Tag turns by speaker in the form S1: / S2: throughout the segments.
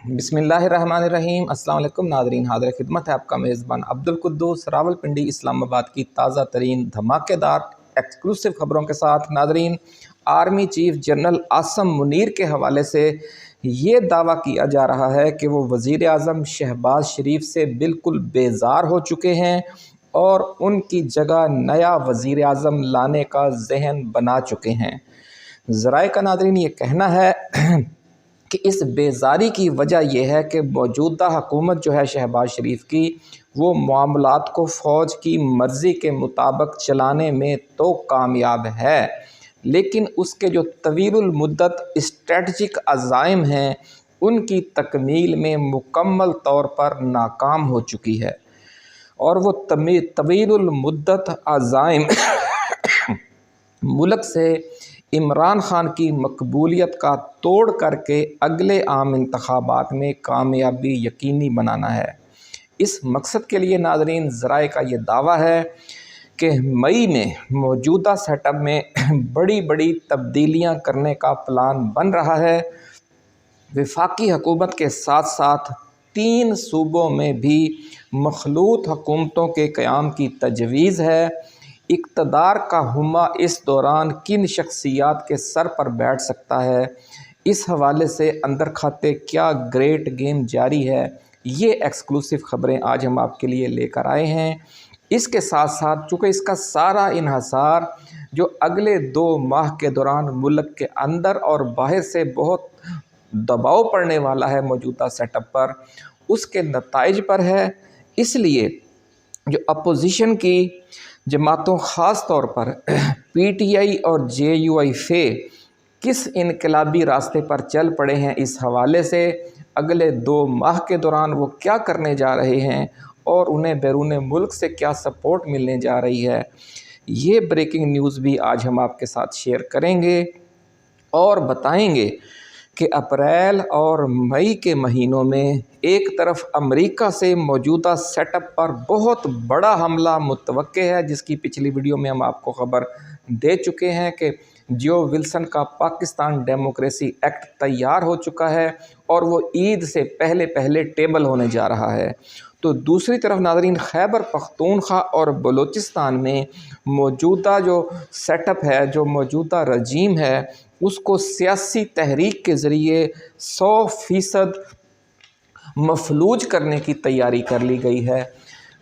S1: बिस्मिल्लाहिर्रहमानिर्रहीम। अस्सलाम वालेकुम नादरीन, हाज़िर खिदमत है आपका मेज़बान अब्दुल कुद्दूस रावलपिंडी इस्लामाबाद की ताज़ा तरीन धमाकेदार एक्सक्लूसिव ख़बरों के साथ। नादरीन, army chief general Asim Munir के हवाले से ये दावा किया जा रहा है कि वो वज़ीर आज़म शहबाज शरीफ से बिल्कुल बेजार हो चुके हैं और उनकी जगह नया वज़ीर आज़म लाने का जहन बना चुके हैं। ज़राए का नादरीन ये कहना है कि इस बेजारी की वजह यह है कि मौजूदा हुकूमत जो है शहबाज शरीफ की, वो मामलात को फ़ौज की मर्ज़ी के मुताबिक चलाने में तो कामयाब है, लेकिन उसके जो तवीलुल मुद्दत स्ट्रेटजिक अज़ाइम हैं उनकी तकमील में मुकम्मल तौर पर नाकाम हो चुकी है। और वो तवीलुल मुद्दत अज़ाइम मुल्क से इमरान खान की मकबूलियत का तोड़ करके अगले आम इंतखाबात में कामयाबी यकीनी बनाना है। इस मकसद के लिए नाज़रीन, ज़राए का ये दावा है कि मई में मौजूदा सेटअप में बड़ी बड़ी तब्दीलियां करने का प्लान बन रहा है। वफाकी हुकूमत के साथ साथ 3 सूबों में भी मखलूत हुकूमतों के क़याम की तजवीज़ है। इक़्तिदार का हुमा इस दौरान किन शख्सियात के सर पर बैठ सकता है, इस हवाले से अंदर खाते क्या ग्रेट गेम जारी है, ये एक्सक्लूसिव ख़बरें आज हम आपके लिए लेकर आए हैं। इसके साथ साथ चूँकि इसका सारा इन्हसार जो अगले 2 माह के दौरान मुल्क के अंदर और बाहर से बहुत दबाव पड़ने वाला है मौजूदा सेटअप पर, उसके नताइज पर है। इसलिए जो अपोजिशन की जमातों ख़ास तौर पर PTI और JUI फे किस इनकलाबी रास्ते पर चल पड़े हैं, इस हवाले से अगले 2 माह के दौरान वो क्या करने जा रहे हैं और उन्हें बैरून मुल्क से क्या सपोर्ट मिलने जा रही है, ये ब्रेकिंग न्यूज़ भी आज हम आपके साथ शेयर करेंगे और बताएंगे कि अप्रैल और मई के महीनों में एक तरफ अमेरिका से मौजूदा सेटअप पर बहुत बड़ा हमला मुतवक्के है, जिसकी पिछली वीडियो में हम आपको ख़बर दे चुके हैं कि जो विल्सन का पाकिस्तान डेमोक्रेसी एक्ट तैयार हो चुका है और वो ईद से पहले पहले टेबल होने जा रहा है। तो दूसरी तरफ नाज़रीन, खैबर पख्तूनख्वा और बलूचिस्तान में मौजूदा जो सेटअप है, जो मौजूदा रजीम है, उसको सियासी तहरीक के ज़रिए 100% मफलूज करने की तैयारी कर ली गई है।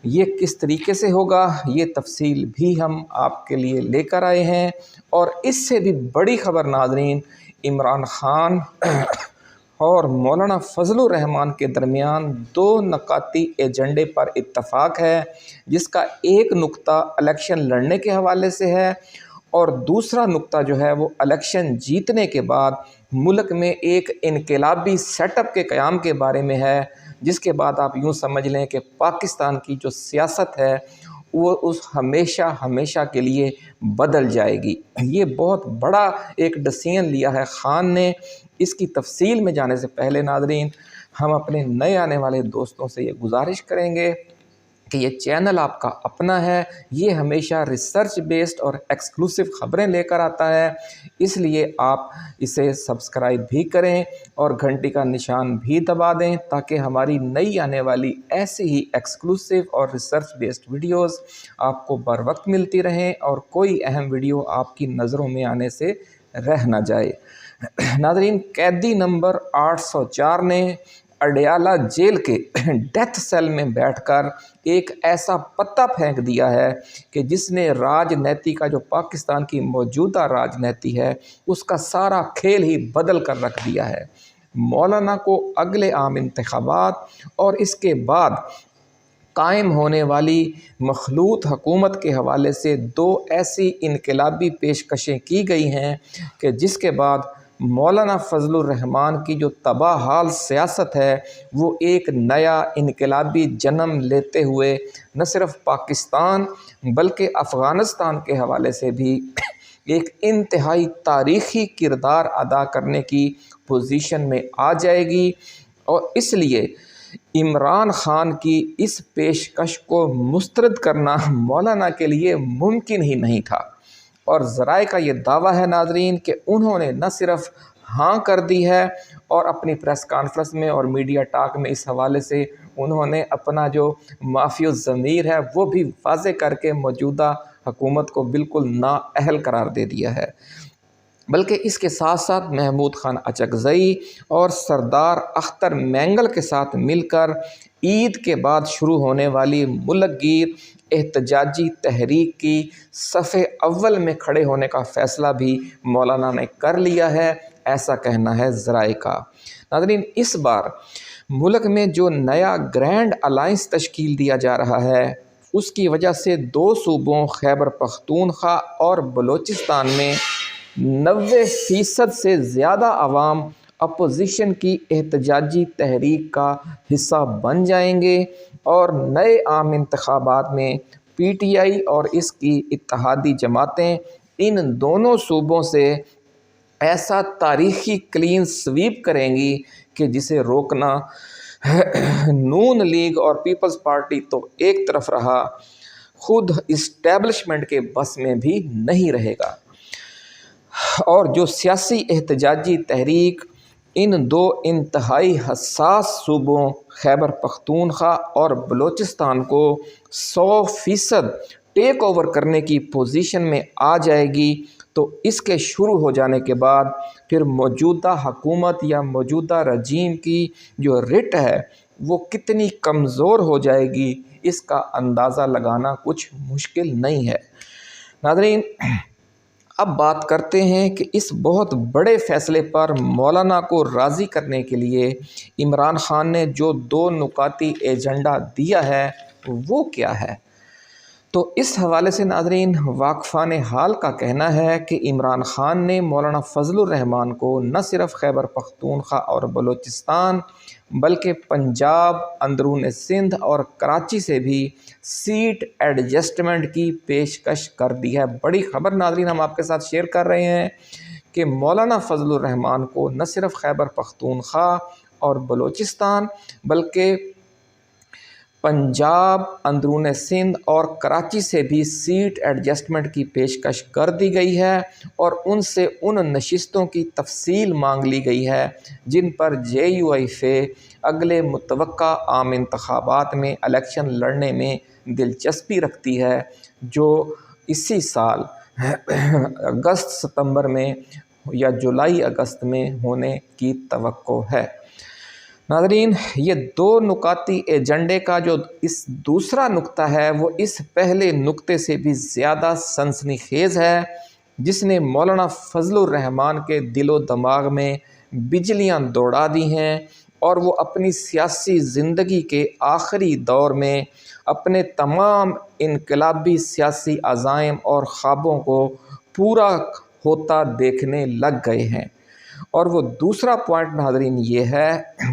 S1: ये किस तरीके से होगा, ये तफसील भी हम आपके लिए लेकर आए हैं। और इससे भी बड़ी ख़बर नाज़रीन, इमरान खान और मौलाना फजलुर रहमान के दरमियान 2 नकाती एजेंडे पर इत्तफ़ाक़ है, जिसका एक नुक्ता इलेक्शन लड़ने के हवाले से है और दूसरा नुक्ता जो है वो इलेक्शन जीतने के बाद मुल्क में एक इनकलाबी सेटअप के क़याम के बारे में है, जिसके बाद आप यूँ समझ लें कि पाकिस्तान की जो सियासत है वो उस हमेशा के लिए बदल जाएगी। ये बहुत बड़ा एक डिसीजन लिया है खान ने। इसकी तफसील में जाने से पहले नाज़रीन, हम अपने नए आने वाले दोस्तों से ये गुजारिश करेंगे कि ये चैनल आपका अपना है, ये हमेशा रिसर्च बेस्ड और एक्सक्लूसिव ख़बरें लेकर आता है, इसलिए आप इसे सब्सक्राइब भी करें और घंटी का निशान भी दबा दें ताकि हमारी नई आने वाली ऐसे ही एक्सक्लूसिव और रिसर्च बेस्ड वीडियोस आपको बर वक्त मिलती रहें और कोई अहम वीडियो आपकी नज़रों में आने से रह ना जाए। नाज़रीन, कैदी नंबर 804 ने अडयाला जेल के डेथ सेल में बैठकर एक ऐसा पत्ता फेंक दिया है कि जिसने राजनीति का, जो पाकिस्तान की मौजूदा राजनीति है, उसका सारा खेल ही बदल कर रख दिया है। मौलाना को अगले आम इंतखाबात और इसके बाद कायम होने वाली मखलूत हुकूमत के हवाले से 2 ऐसी इनकलाबी पेशकशें की गई हैं कि जिसके बाद मौलाना फजलुर रहमान की जो तबाह हाल सियासत है वो एक नया इनकलाबी जन्म लेते हुए न सिर्फ पाकिस्तान बल्कि अफ़गानिस्तान के हवाले से भी एक इंतहाई तारीख़ी किरदार अदा करने की पोजीशन में आ जाएगी। और इसलिए इमरान खान की इस पेशकश को मुस्तरद करना मौलाना के लिए मुमकिन ही नहीं था। और ज़राए का ये दावा है नाज़रीन कि उन्होंने न सिर्फ ہاں کر دی ہے، اور اپنی پریس کانفرنس میں اور میڈیا ٹاک میں اس حوالے سے انہوں نے اپنا جو معافی الضمیر ہے وہ بھی واضح کر کے موجودہ حکومت کو بالکل نااہل قرار دے دیا ہے۔ بلکہ اس کے ساتھ ساتھ محمود خان اچکزئی اور سردار اختر مینگل کے ساتھ مل کر عید کے بعد شروع ہونے والی ملک گیر احتجاجی تحریک کی صف اول میں کھڑے ہونے کا فیصلہ بھی مولانا نے کر لیا ہے، ایسا کہنا ہے ذرائع کا۔ ناظرین، اس بار ملک میں جو نیا گرینڈ الائنس تشکیل دیا جا رہا ہے اس کی وجہ سے دو صوبوں خیبر پختونخوا اور بلوچستان میں 90% سے زیادہ عوام اپوزیشن کی احتجاجی تحریک کا حصہ بن جائیں گے، اور نئے عام انتخابات میں پی ٹی آئی اور اس کی اتحادی جماعتیں ان دونوں صوبوں سے ایسا تاریخی کلین سویپ کریں گی کہ جسے روکنا نون لیگ اور پیپلز پارٹی تو ایک طرف رہا، خود اسٹیبلشمنٹ کے بس میں بھی نہیں رہے گا۔ اور جو سیاسی احتجاجی تحریک ان دو انتہائی حساس صوبوں خیبر پختونخوا اور بلوچستان کو 100% ٹیک اوور کرنے کی پوزیشن میں آ جائے گی، تو اس کے شروع ہو جانے کے بعد پھر موجودہ حکومت یا موجودہ رجیم کی جو رٹ ہے وہ کتنی کمزور ہو جائے گی، اس کا اندازہ لگانا کچھ مشکل نہیں ہے۔ ناظرین، اب بات کرتے ہیں کہ اس بہت بڑے فیصلے پر مولانا کو راضی کرنے کے لیے عمران خان نے جو 2 نکاتی ایجنڈا دیا ہے وہ کیا ہے۔ تو اس حوالے سے ناظرین، واقفان حال کا کہنا ہے کہ عمران خان نے مولانا فضل الرحمان کو نہ صرف خیبر پختونخوا اور بلوچستان بلکہ پنجاب، اندرون سندھ اور کراچی سے بھی سیٹ ایڈجسٹمنٹ کی پیشکش کر دی ہے۔ بڑی خبر ناظرین ہم آپ کے ساتھ شیئر کر رہے ہیں کہ مولانا فضل الرحمان کو نہ صرف خیبر پختونخوا اور بلوچستان بلکہ پنجاب، اندرون سندھ اور کراچی سے بھی سیٹ ایڈجسٹمنٹ کی پیشکش کر دی گئی ہے، اور ان سے ان نشستوں کی تفصیل مانگ لی گئی ہے جن پر جے یو آئی فے اگلے متوقع عام انتخابات میں الیکشن لڑنے میں دلچسپی رکھتی ہے، جو اسی سال اگست ستمبر میں یا جولائی اگست میں ہونے کی توقع ہے۔ ناظرین، یہ 2 نکاتی ایجنڈے کا جو اس دوسرا نقطہ ہے وہ اس پہلے نقطے سے بھی زیادہ سنسنی خیز ہے، جس نے مولانا فضل الرحمان کے دل و دماغ میں بجلیاں دوڑا دی ہیں، اور وہ اپنی سیاسی زندگی کے آخری دور میں اپنے تمام انقلابی سیاسی عزائم اور خوابوں کو پورا ہوتا دیکھنے لگ گئے ہیں۔ اور وہ دوسرا پوائنٹ ناظرین یہ ہے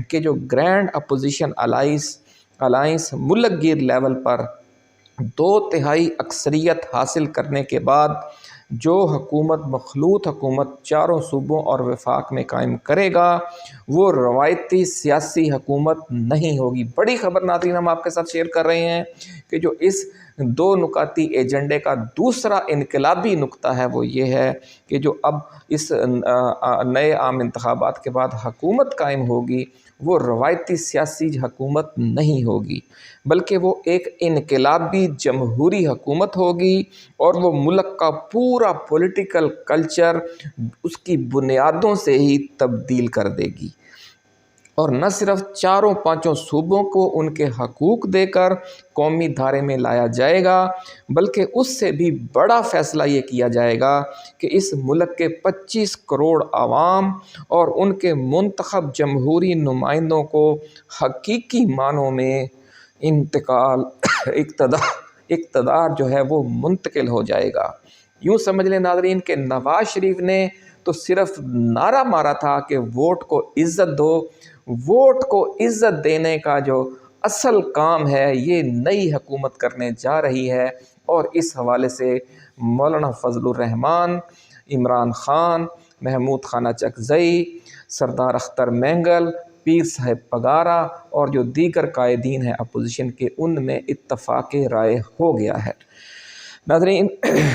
S1: کہ جو گرینڈ اپوزیشن الائنس ملک گیر لیول پر 2/3 اکثریت حاصل کرنے کے بعد جو حکومت مخلوط حکومت چاروں صوبوں اور وفاق میں قائم کرے گا وہ روایتی سیاسی حکومت نہیں ہوگی۔ بڑی خبر ناظرین ہم آپ کے ساتھ شیئر کر رہے ہیں کہ جو اس 2 نکاتی ایجنڈے کا دوسرا انقلابی نقطہ ہے وہ یہ ہے کہ جو اب اس نئے عام انتخابات کے بعد حکومت قائم ہوگی وہ روایتی سیاسی حکومت نہیں ہوگی، بلکہ وہ ایک انقلابی جمہوری حکومت ہوگی، اور وہ ملک کا پورا پولیٹیکل کلچر اس کی بنیادوں سے ہی تبدیل کر دے گی، اور نہ صرف 4-5 صوبوں کو ان کے حقوق دے کر قومی دھارے میں لایا جائے گا، بلکہ اس سے بھی بڑا فیصلہ یہ کیا جائے گا کہ اس ملک کے 25 کروڑ عوام اور ان کے منتخب جمہوری نمائندوں کو حقیقی معنوں میں اقتدار جو ہے وہ منتقل ہو جائے گا۔ یوں سمجھ لیں ناظرین کہ نواز شریف نے تو صرف نعرہ مارا تھا کہ ووٹ کو عزت دو، ووٹ کو عزت دینے کا جو اصل کام ہے یہ نئی حکومت کرنے جا رہی ہے، اور اس حوالے سے مولانا فضل الرحمان، عمران خان، محمود خان اچکزئی، سردار اختر مینگل، پیر صاحب پگارا اور جو دیگر قائدین ہیں اپوزیشن کے، ان میں اتفاق رائے ہو گیا ہے۔ नाज़रीन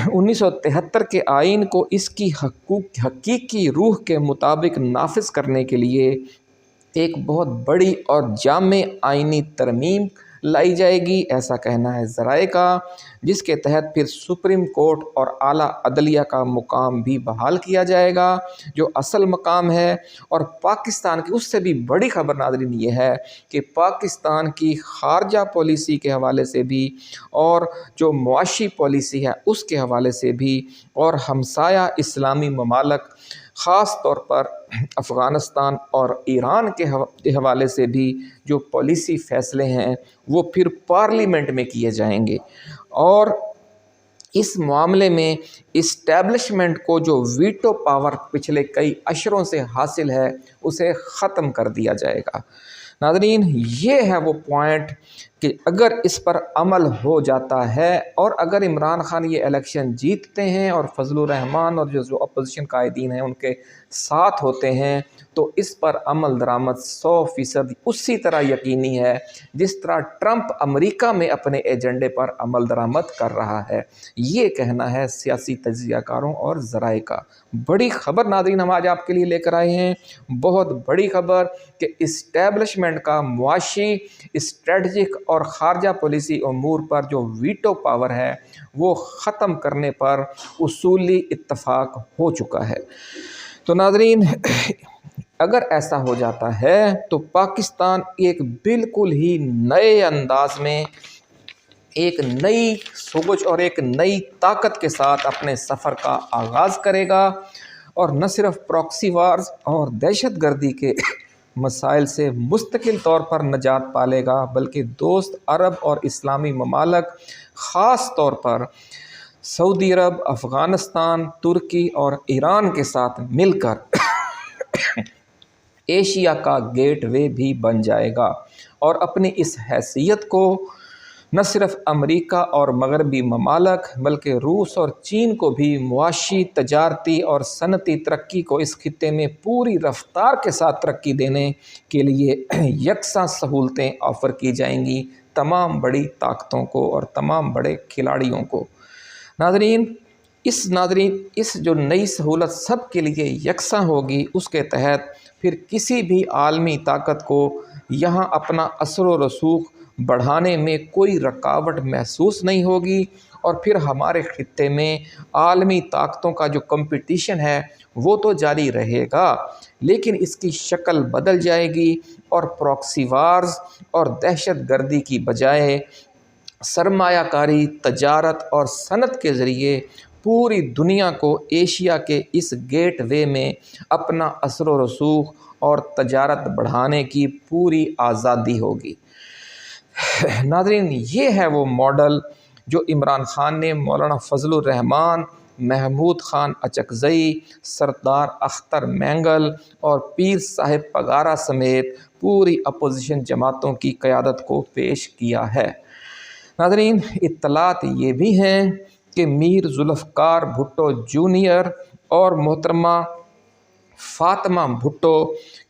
S1: 1973 के आइन को इसकी हकीकी रूह के मुताबिक नाफिज करने के लिए एक बहुत बड़ी और जामे आइनी तरमीम लाई जाएगी, ऐसा कहना है ज़राए का, जिसके तहत फिर सुप्रीम कोर्ट और आला अदलिया का मुकाम भी बहाल किया जाएगा जो असल मकाम है। और पाकिस्तान की उससे भी बड़ी खबर नाज़रीन ये है कि पाकिस्तान की खारजा पॉलिसी के हवाले से भी और जो मुआशी पॉलिसी है उसके हवाले से भी और हमसाया इस्लामी ममालक ख़ास तौर पर अफ़गानिस्तान और ईरान के हवाले से भी जो पॉलिसी फ़ैसले हैं वो फिर पार्लियामेंट में किए जाएंगे। और इस मामले में इस्टेब्लिशमेंट को जो वीटो पावर पिछले कई अशरों से हासिल है उसे ख़त्म कर दिया जाएगा। नाज़रीन ये है वो पॉइंट कि अगर इस पर अमल हो जाता है और अगर इमरान खान ये इलेक्शन जीतते हैं और फजलुर रहमान और जो अपोजिशन कायदीन हैं उनके साथ होते हैं तो इस पर अमल दरामद 100% उसी तरह यकीनी है जिस तरह ट्रंप अमेरिका में अपने एजेंडे पर अमल दरामद कर रहा है। ये कहना है सियासी तज्ज़ियाकारों और ज़राए का। बड़ी ख़बर नाज़रीन हम आज आपके लिए लेकर आए हैं, बहुत बड़ी ख़बर कि इस्टेब्लिशमेंट का मुआशी, स्ट्रेटजिक और ख़ारजा पॉलिसी अमूर पर जो वीटो पावर है वो ख़त्म करने पर उसूली इत्तफ़ाक़ हो चुका है। तो नाज़रीन अगर ऐसा हो जाता है तो पाकिस्तान एक बिल्कुल ही नए अंदाज में एक नई सोच और एक नई ताकत के साथ अपने सफ़र का आगाज़ करेगा और न सिर्फ प्रॉक्सी वार्स और दहशतगर्दी के मसाइल से मुस्तकिल तौर पर निजात पालेगा बल्कि दोस्त अरब और इस्लामी ममालक ख़ास तौर पर सऊदी अरब, अफ़गानिस्तान, तुर्की और ईरान के साथ मिलकर एशिया का गेटवे भी बन जाएगा और अपनी इस हैसियत को न सिर्फ अमेरिका और मगरबी ममालक बल्कि रूस और चीन को भी मुआशी, तजारती और सनती तरक्की को इस खित्ते में पूरी रफ्तार के साथ तरक्की देने के लिए यकसा सहूलतें ऑफ़र की जाएंगी तमाम बड़ी ताकतों को और तमाम बड़े खिलाड़ियों को। नाज़रीन इस जो नई सहूलत सब के लिए यकसा होगी उसके तहत फिर किसी भी आलमी ताकत को यहाँ अपना असर व रसूख बढ़ाने में कोई रुकावट महसूस नहीं होगी और फिर हमारे खित्ते में आलमी ताकतों का जो कंपटीशन है वो तो जारी रहेगा लेकिन इसकी शक्ल बदल जाएगी और प्रॉक्सी वार्स और दहशतगर्दी की बजाय सरमायाकारी, तजारत और सनत के ज़रिए पूरी दुनिया को एशिया के इस गेट वे में अपना असर व रसूख और तजारत बढ़ाने की पूरी आज़ादी होगी। नाज़रीन ये है वो मॉडल जो इमरान खान ने मौलाना फजलुर रहमान, महमूद ख़ान अचकज़ई, सरदार अख्तर मैंगल और पीर साहिब पगारा समेत पूरी अपोजिशन जमातों की क़यादत को पेश किया है। नाज़रीन इत्तलात ये भी हैं कि मीर जुल्फ़कार भुट्टो जूनियर और मोहतरमा फ़ातिमा भुट्टो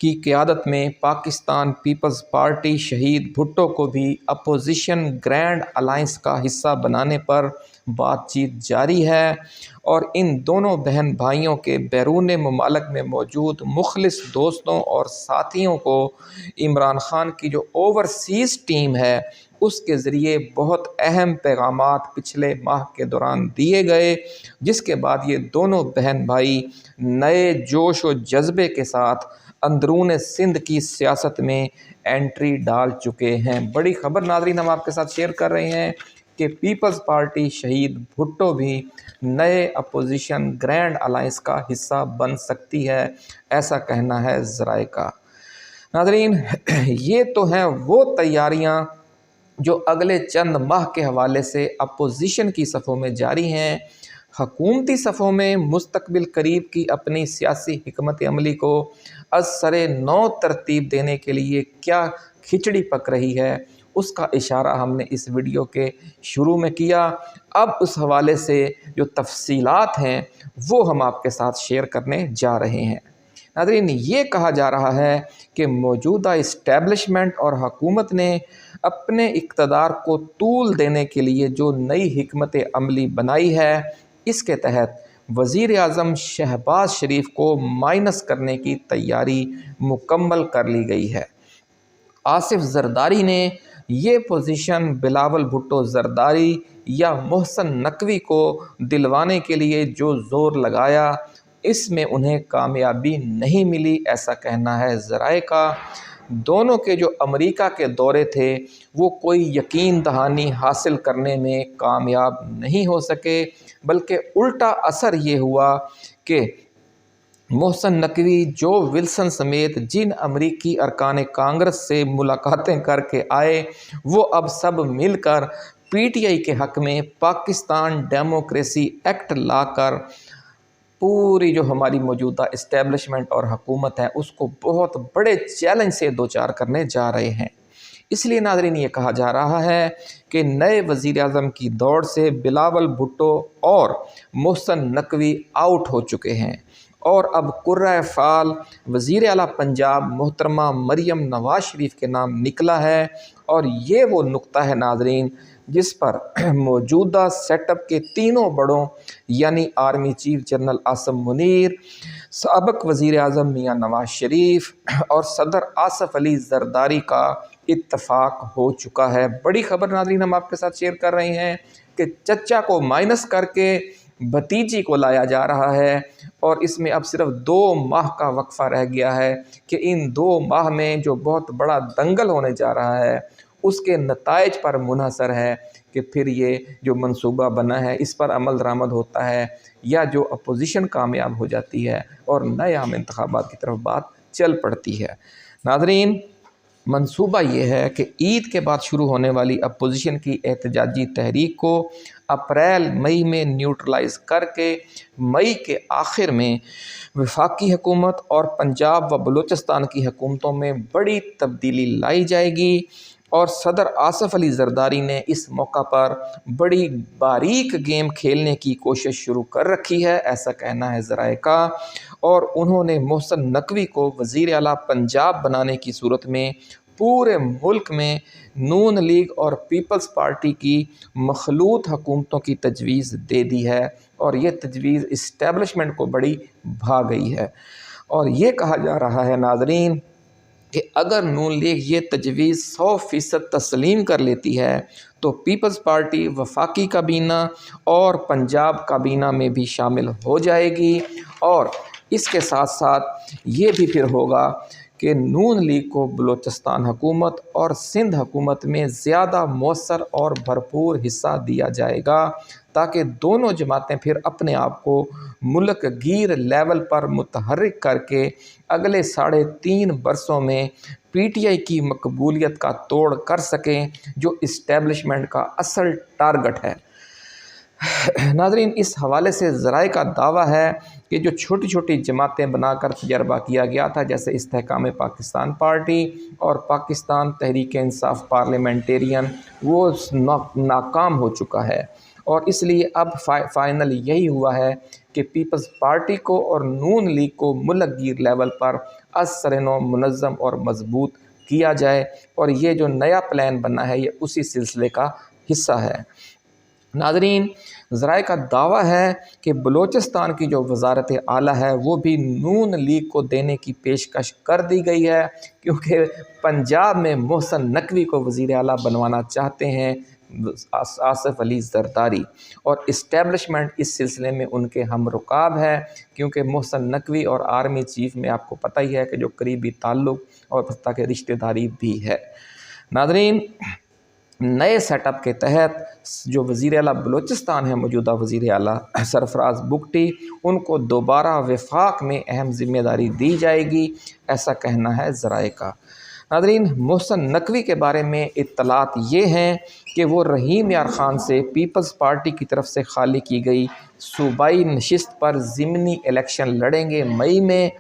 S1: की क़यादत में पाकिस्तान पीपल्स पार्टी शहीद भुट्टो को भी अपोजिशन ग्रैंड अलायंस का हिस्सा बनाने पर बातचीत जारी है और इन दोनों बहन भाइयों के बैरून ममालक में मौजूद मुखलिस दोस्तों और साथियों को इमरान खान की जो ओवरसीज़ टीम है उसके ज़रिए बहुत अहम पैगामात पिछले माह के दौरान दिए गए जिसके बाद ये दोनों बहन भाई नए जोश व जज्बे के साथ अंदरून सिंध की सियासत में एंट्री डाल चुके हैं। बड़ी ख़बर नाज़रीन हम आपके साथ शेयर कर रहे हैं कि पीपल्स पार्टी शहीद भुट्टो भी नए अपोजिशन ग्रैंड अलायंस का हिस्सा बन सकती है, ऐसा कहना है ज़राए का। नाज़रीन ये तो हैं वो तैयारियां जो अगले चंद माह के हवाले से अपोजिशन की सफ़ों में जारी हैं। हकूमती सफ़ों में मुस्तकबिल करीब की अपनी सियासी हिकमत अमली को असरे नौ तरतीब देने के लिए क्या खिचड़ी पक रही है उसका इशारा हमने इस वीडियो के शुरू में किया। अब उस हवाले से जो तफसीलात हैं वो हम आपके साथ शेयर करने जा रहे हैं। नाज़रीन, ये कहा जा रहा है कि मौजूदा इस्टेब्लिशमेंट और हुकूमत ने अपने इक़्तिदार को तूल देने के लिए जो नई हिकमत अमली बनाई है, इसके तहत वज़ीर आज़म शहबाज शरीफ को माइनस करने की तैयारी मुकम्मल कर ली गई है। आसिफ ज़रदारी ने ये पोजीशन बिलावल भुट्टो ज़रदारी या मोहसन नकवी को दिलवाने के लिए जो ज़ोर लगाया, इसमें उन्हें कामयाबी नहीं मिली, ऐसा कहना है ज़राए का। दोनों के जो अमेरिका के दौरे थे वो कोई यकीन दहानी हासिल करने में कामयाब नहीं हो सके, बल्कि उल्टा असर ये हुआ कि मोहसन नकवी, जो विल्सन समेत जिन अमरीकी अरकान कांग्रेस से मुलाकातें करके आए, वो अब सब मिलकर पीटीआई के हक़ में पाकिस्तान डेमोक्रेसी एक्ट लाकर पूरी जो हमारी मौजूदा इस्टेब्लिशमेंट और हुकूमत है उसको बहुत बड़े चैलेंज से दो चार करने जा रहे हैं। इसलिए नाज़रीन, ये कहा जा रहा है कि नए वज़ीर आज़म की दौड़ से बिलावल भुट्टो और मोहसन नकवी आउट हो चुके हैं और अब कुर्रा फ़ाल वज़ीर आला पंजाब मोहतरमा मरियम नवाज़ शरीफ के नाम निकला है। और ये वो नुक्ता है नाज़रीन जिस पर मौजूदा सेटअप के तीनों बड़ों यानी army chief general Asim Munir, साबिक़ वज़ीर आज़म मियाँ नवाज़ शरीफ और सदर आसिफ अली ज़रदारी का इत्तफ़ाक हो चुका है। बड़ी ख़बर नाज़रीन हम आपके साथ शेयर कर रहे हैं कि चचा को माइनस करके भतीजी को लाया जा रहा है और इसमें अब सिर्फ 2 माह का वक्फ़ा रह गया है कि इन 2 माह में जो बहुत बड़ा दंगल होने जा रहा है उसके नताइज पर मुनहसर है कि फिर ये जो मंसूबा बना है इस पर अमल दरामद होता है या जो अपोजिशन कामयाब हो जाती है और नए आम इंतखाबात की तरफ बात चल पड़ती है। नाज़रीन, मंसूबा ये है कि ईद के बाद शुरू होने वाली अपोजिशन की एहतजाजी तहरीक को अप्रैल मई में न्यूट्रलाइज़ करके मई के आखिर में वफाकी हुकूमत और पंजाब व बलूचिस्तान की हुकूमतों में बड़ी तब्दीली लाई जाएगी। और सदर आसिफ अली ज़रदारी ने इस मौका पर बड़ी बारीक गेम खेलने की कोशिश शुरू कर रखी है, ऐसा कहना है ज़राए का। और उन्होंने मोहसन नकवी को वज़ीर आला पंजाब बनाने की सूरत में पूरे मुल्क में नून लीग और पीपल्स पार्टी की मखलूत हुकूमतों की तजवीज़ दे दी है और ये तजवीज़ इस्टेब्लिशमेंट को बड़ी भा गई है। और ये कहा जा रहा है नाज़रीन कि अगर नून लीग ये तजवीज़ 100% तस्लीम कर लेती है तो पीपल्स पार्टी वफाकी काबीना और पंजाब काबीना में भी शामिल हो जाएगी। और इसके साथ साथ ये भी फिर होगा कि नून लीग को बलूचिस्तान हुकूमत और सिंध हुकूमत में ज़्यादा मौसर और भरपूर हिस्सा दिया जाएगा ताकि दोनों जमातें फिर अपने आप को मुल्क गिर लेवल पर मुतहर्रिक करके अगले 3.5 बरसों में पीटीआई की मकबूलियत का तोड़ कर सकें, जो इस्टेब्लिशमेंट का असल टारगेट है। नाज़रीन, इस हवाले से ज़राए का दावा है कि जो छोटी छोटी जमातें बनाकर तजर्बा किया गया था, जैसे इस्तेहकाम पाकिस्तान पार्टी और पाकिस्तान तहरीक इंसाफ पार्लियामेंटेरियन, वो नाकाम हो चुका है। और इसलिए अब फाइनल यही हुआ है कि पीपल्स पार्टी को और नून लीग को मुल्क गिर लेवल पर असरनो मुनज़्ज़म और मजबूत किया जाए। और ये जो नया प्लान बना है ये उसी सिलसिले का हिस्सा है। नाज़रीन, ज़राए का दावा है कि बलूचिस्तान की जो वज़ारत आला है वो भी नून लीग को देने की पेशकश कर दी गई है, क्योंकि पंजाब में मोहसन नकवी को वज़ीर आला बनवाना चाहते हैं आसिफ अली ज़रदारी। और इस्टेब्लिशमेंट इस सिलसिले में उनके हम रुकाब है, क्योंकि मोहसन नकवी और आर्मी चीफ में आपको पता ही है कि जो करीबी ताल्लुक़ और पता के रिश्तेदारी भी है। नाज़रीन, नए सेटअप के तहत जो वज़ीर आला बलूचिस्तान है, मौजूदा वज़ीर आला सरफराज बुगटी, उनको दोबारा वफाक में अहम ज़िम्मेदारी दी जाएगी, ऐसा कहना है ज़राए का। नाज़रीन, मोहसन नकवी के बारे में इत्तलात ये हैं कि वो रहीम यार ख़ान से पीपल्स पार्टी की तरफ से खाली की गई सूबाई नशिस्त पर ज़िमनी इलेक्शन लड़ेंगे मई में,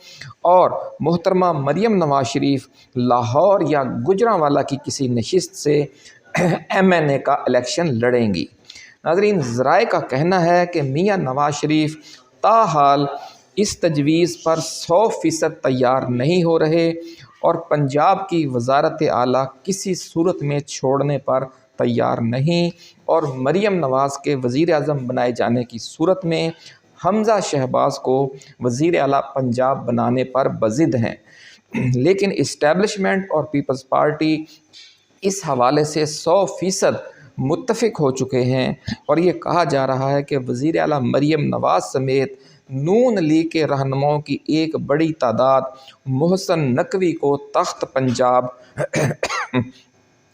S1: और मोहतरमा मरियम नवाज़ शरीफ लाहौर या गुजरांवाला की किसी नशिस्त से MNA का इलेक्शन लड़ेंगी। नाज़रीन, ज़राए का कहना है कि मियाँ नवाज़ शरीफ ताहाल اس تجویز پر 100% تیار نہیں ہو رہے اور پنجاب کی وزارت اعلیٰ کسی صورت میں چھوڑنے پر تیار نہیں، اور مریم نواز کے وزیر اعظم بنائے جانے کی صورت میں حمزہ شہباز کو وزیر اعلیٰ پنجاب بنانے پر بضد ہیں۔ لیکن اسٹیبلشمنٹ اور پیپلز پارٹی اس حوالے سے 100% متفق ہو چکے ہیں، اور یہ کہا جا رہا ہے کہ وزیر اعلیٰ مریم نواز سمیت نون لیگ کے رہنماؤں کی ایک بڑی تعداد محسن نقوی کو تخت پنجاب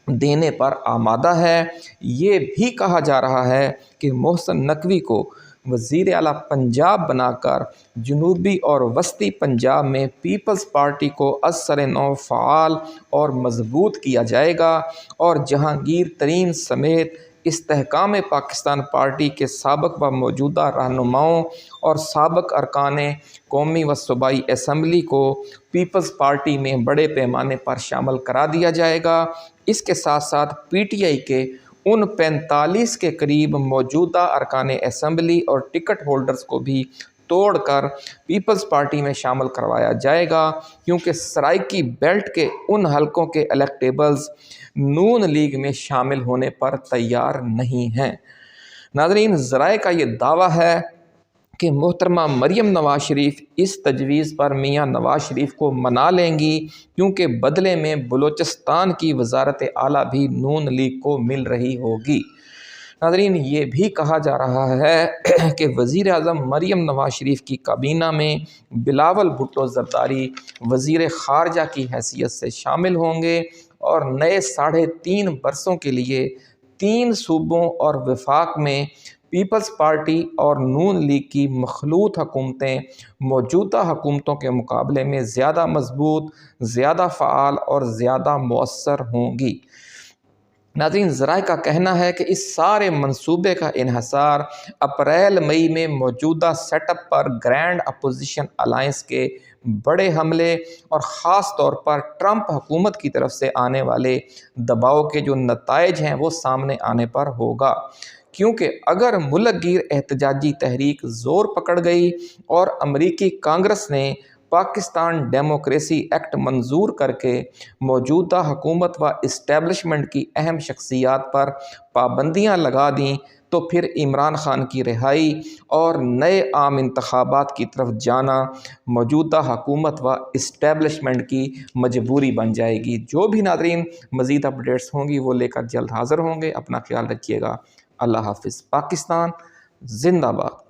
S1: دینے پر آمادہ ہے۔ یہ بھی کہا جا رہا ہے کہ محسن نقوی کو وزیر اعلیٰ پنجاب بنا کر جنوبی اور وسطی پنجاب میں پیپلز پارٹی کو از سر نو فعال اور مضبوط کیا جائے گا، اور جہانگیر ترین سمیت استحکام پاکستان پارٹی کے سابق و موجودہ رہنماؤں اور سابق ارکان قومی و صوبائی اسمبلی کو پیپلز پارٹی میں بڑے پیمانے پر شامل کرا دیا جائے گا۔ اس کے ساتھ ساتھ پی ٹی آئی کے ان 45 کے قریب موجودہ ارکان اسمبلی اور ٹکٹ ہولڈرز کو بھی توڑ کر پیپلز پارٹی میں شامل کروایا جائے گا، کیونکہ سرائیکی بیلٹ کے ان حلقوں کے الیکٹیبلز نون لیگ میں شامل ہونے پر تیار نہیں ہیں۔ ناظرین، ذرائع کا یہ دعویٰ ہے کہ محترمہ مریم نواز شریف اس تجویز پر میاں نواز شریف کو منا لیں گی، کیونکہ بدلے میں بلوچستان کی وزارت اعلیٰ بھی نون لیگ کو مل رہی ہوگی۔ ناظرین، یہ بھی کہا جا رہا ہے کہ وزیر اعظم مریم نواز شریف کی کابینہ میں بلاول بھٹو زرداری وزیر خارجہ کی حیثیت سے شامل ہوں گے، اور نئے 3.5 برسوں کے لیے 3 صوبوں اور وفاق میں پیپلز پارٹی اور نون لیگ کی مخلوط حکومتیں موجودہ حکومتوں کے مقابلے میں زیادہ مضبوط، زیادہ فعال اور زیادہ مؤثر ہوں گی۔ ناظرین، ذرائع کا کہنا ہے کہ اس سارے منصوبے کا انحصار اپریل مئی میں موجودہ سیٹ اپ پر گرینڈ اپوزیشن الائنس کے بڑے حملے اور خاص طور پر ٹرمپ حکومت کی طرف سے آنے والے دباؤ کے جو نتائج ہیں وہ سامنے آنے پر ہوگا، کیونکہ اگر ملک گیر احتجاجی تحریک زور پکڑ گئی اور امریکی کانگریس نے پاکستان ڈیموکریسی ایکٹ منظور کر کے موجودہ حکومت و اسٹیبلشمنٹ کی اہم شخصیات پر پابندیاں لگا دیں، تو پھر عمران خان کی رہائی اور نئے عام انتخابات کی طرف جانا موجودہ حکومت و اسٹیبلشمنٹ کی مجبوری بن جائے گی۔ جو بھی ناظرین مزید اپڈیٹس ہوں گی وہ لے کر جلد حاضر ہوں گے۔ اپنا خیال رکھیے گا۔ اللہ حافظ۔ پاکستان زندہ باد۔